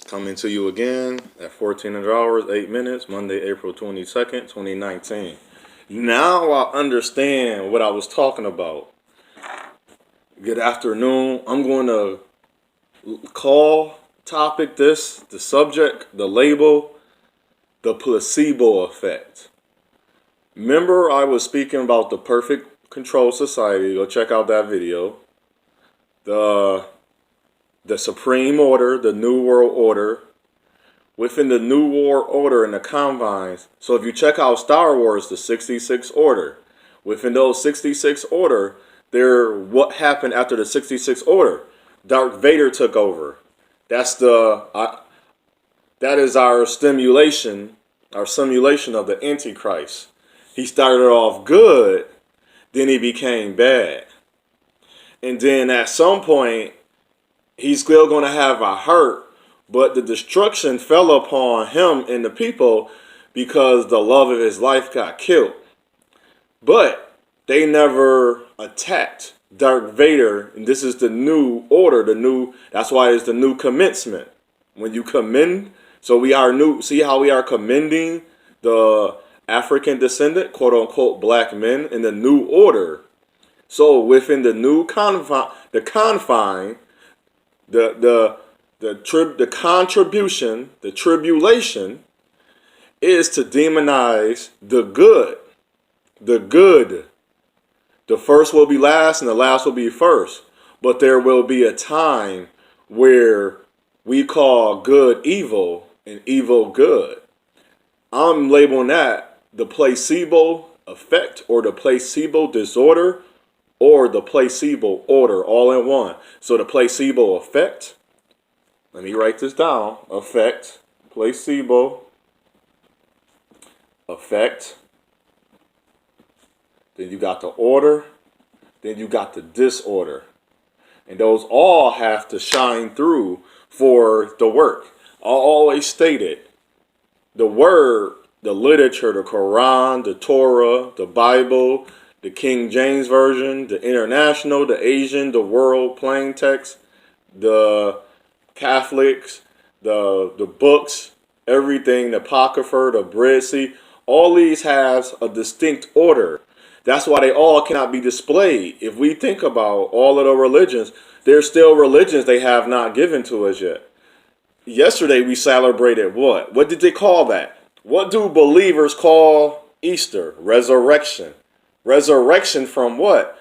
Coming to you again at 1400 hours, 8 minutes, Monday, April 22nd, 2019. Now I understand what I was talking about. Good afternoon. I'm going to the subject, the label, the placebo effect. Remember I was speaking about the perfect control society. Go check out that video. The Supreme Order, the New World Order, within the New World Order and the confines. So if you check out Star Wars, the 66 Order, within those 66 Order, what happened after the 66 Order? Darth Vader took over. That is our simulation of the Antichrist. He started off good, then he became bad. And then at some point, he's still going to have a hurt, but the destruction fell upon him and the people because the love of his life got killed. But they never attacked Darth Vader, and this is the new order, that's why it's the new commencement. When you commend, so we are new, see how we are commending the African descendant, quote unquote, black men in the new order. So within the new confine, the contribution, the tribulation is to demonize the good. The good. The first will be last and the last will be first. But there will be a time where we call good evil and evil good. I'm labeling that the placebo effect or the placebo disorder or the placebo order all in one. So the placebo effect, let me write this down, effect, placebo, effect, then you got the order, then you got the disorder. And those all have to shine through for the work. I always stated, the word, the literature, the Quran, the Torah, the Bible, the King James Version, the International, the Asian, the World Plain Text, the Catholics, the books, everything, the Apocrypha, the Bread Sea, all these has a distinct order. That's why they all cannot be displayed. If we think about all of the religions, there's still religions they have not given to us yet. Yesterday we celebrated what? What did they call that? What do believers call Easter? Resurrection. Resurrection from what?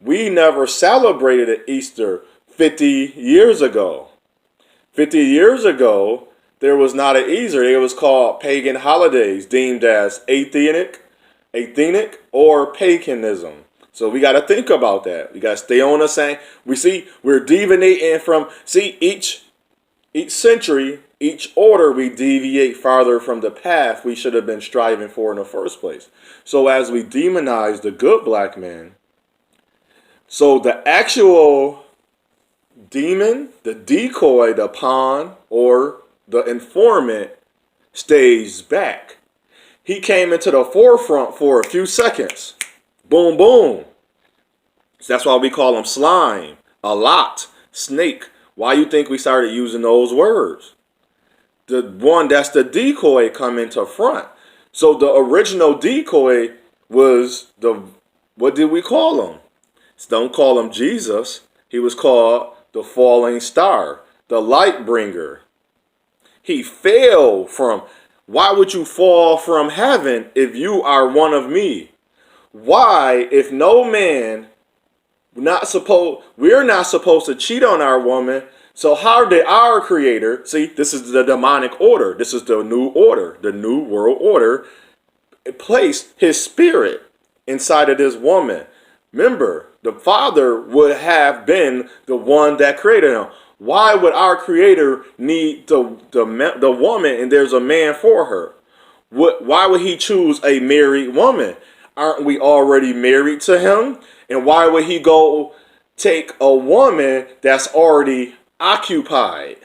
We never celebrated Easter 50 years ago. 50 years ago, there was not an Easter. It was called pagan holidays, deemed as athenic or paganism. So we got to think about that. We got to stay on the same. We're deviating from, each century, each order, we deviate farther from the path we should have been striving for in the first place. So as we demonize the good black man, so the actual demon, the decoy, the pawn, or the informant stays back. He came into the forefront for a few seconds. Boom, boom. So that's why we call him slime, a lot, snake. Why you think we started using those words? The one that's the decoy come into front. So the original decoy was what did we call him? Don't call him Jesus. He was called the falling star, the light bringer. He fell from, why would you fall from heaven if you are one of me? Why, if no man, we're not supposed to cheat on our woman, so how did our creator, this is the demonic order, this is the new order, the new world order, place his spirit inside of this woman. Remember, the father would have been the one that created him. Why would our creator need the woman and there's a man for her? Why would he choose a married woman? Aren't we already married to him? And why would he go take a woman that's already occupied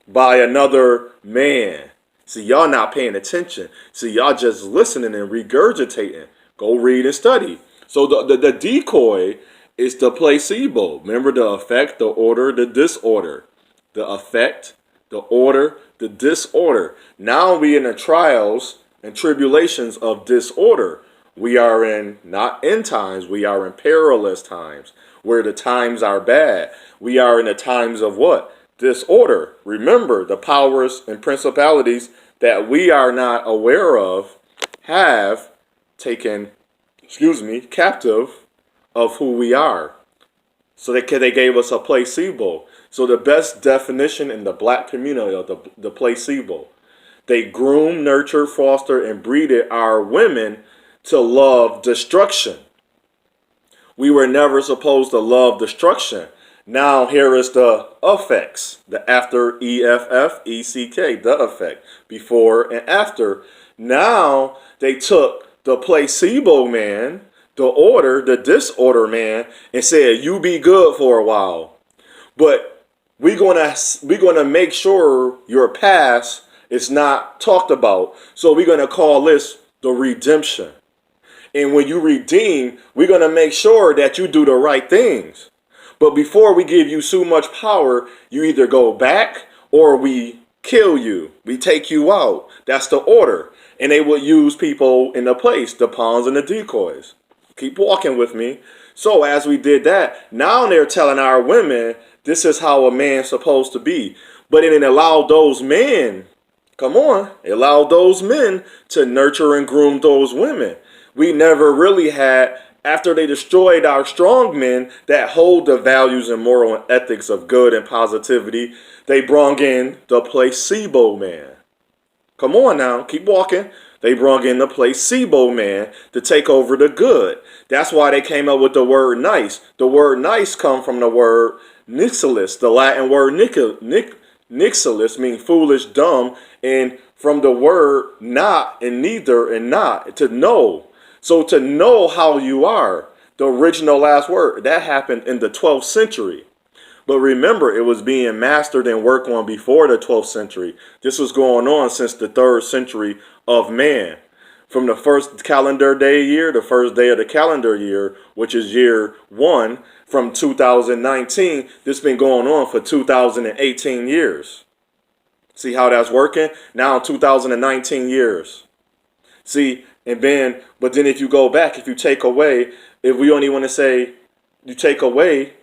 by another man? See, y'all not paying attention. See, y'all just listening and regurgitating. Go read and study. So the decoy is the placebo. Remember the effect, the order, the disorder. The effect, the order, the disorder. Now we in the trials and tribulations of disorder. We are in not end times, we are in perilous times where the times are bad. We are in the times of what? Disorder. Remember, the powers and principalities that we are not aware of have taken, captive of who we are. So they gave us a placebo. So the best definition in the black community of the placebo. They groom, nurture, foster, and breeded our women to love destruction. We were never supposed to love destruction. Now here is the effects. The after, EFFECK, the effect. Before and after. Now they took the placebo man, the order, the disorder man, and said, you be good for a while. But we're gonna make sure your past is not talked about. So we're gonna call this the redemption. And when you redeem, we're going to make sure that you do the right things. But before we give you so much power, you either go back or we kill you. We take you out. That's the order. And they would use people in the place, the pawns and the decoys. Keep walking with me. So as we did that, now they're telling our women, this is how a man's supposed to be. But it allowed those men, it allowed those men to nurture and groom those women. We never really had, after they destroyed our strong men that hold the values and moral and ethics of good and positivity, they brought in the placebo man. Come on now, keep walking. They brought in the placebo man to take over the good. That's why they came up with the word nice. The word nice come from the word nixilus, the Latin word nixilus, meaning foolish, dumb, and from the word not and neither and not, to know. So to know how you are, the original last word, that happened in the 12th century. But remember, it was being mastered and worked on before the 12th century. This was going on since the 3rd century of man. From the first calendar day year, the first day of the calendar year, which is year 1, from 2019, this has been going on for 2018 years. See how that's working? Now 2019 years. See, but then if you go back, if you take away, if we only want to say you take away,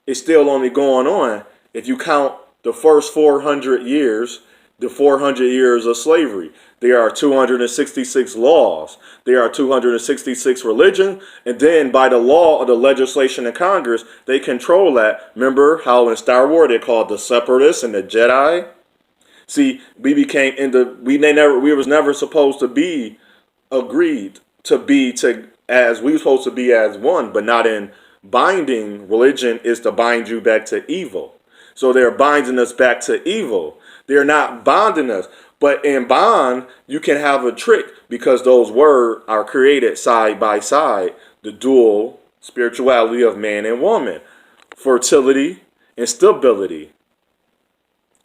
it's still only going on. If you count the first 400 years, the 400 years of slavery, there are 266 laws. There are 266 religions. And then by the law of the legislation in Congress, they control that. Remember how in Star Wars they called the separatists and the Jedi? See, we was never supposed to be agreed to be as we were supposed to be as one, but not in binding. Religion is to bind you back to evil. So they're binding us back to evil. They're not bonding us. But in bond, you can have a trick because those words are created side by side. The dual spirituality of man and woman. Fertility and stability.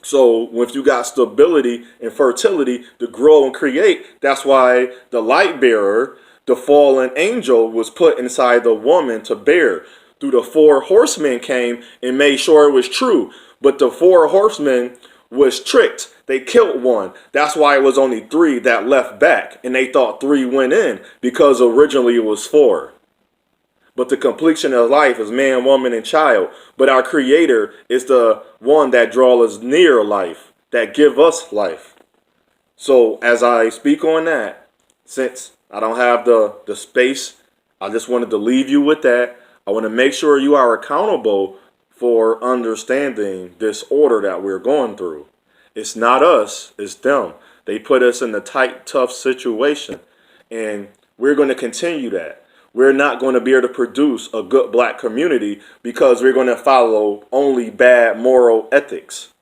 So if you got stability and fertility to grow and create, that's why the light bearer, the fallen angel, was put inside the woman to bear. Through the 4 horsemen came and made sure it was true. But the 4 horsemen was tricked. They killed one. That's why it was only 3 that left back. And they thought 3 went in because originally it was 4. But the completion of life is man, woman, and child. But our Creator is the one that draws us near life, that give us life. So as I speak on that, since I don't have the space, I just wanted to leave you with that. I want to make sure you are accountable for understanding this order that we're going through. It's not us, it's them. They put us in a tight, tough situation. And we're going to continue that. We're not going to be able to produce a good black community because we're going to follow only bad moral ethics.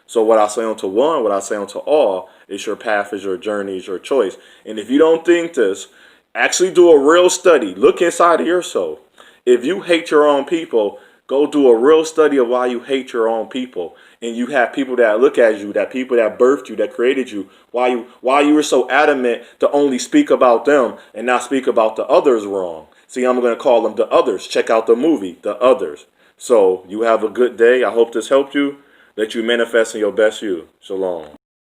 So what I say unto one, what I say unto all, is your path, is your journey, is your choice. And if you don't think this, actually do a real study. Look inside of yourself. If you hate your own people, go do a real study of why you hate your own people. And you have people that look at you, that people that birthed you, that created you, why you were so adamant to only speak about them and not speak about the others wrong. See, I'm going to call them the others. Check out the movie, The Others. So you have a good day. I hope this helped you. Let you manifest in your best you. Shalom.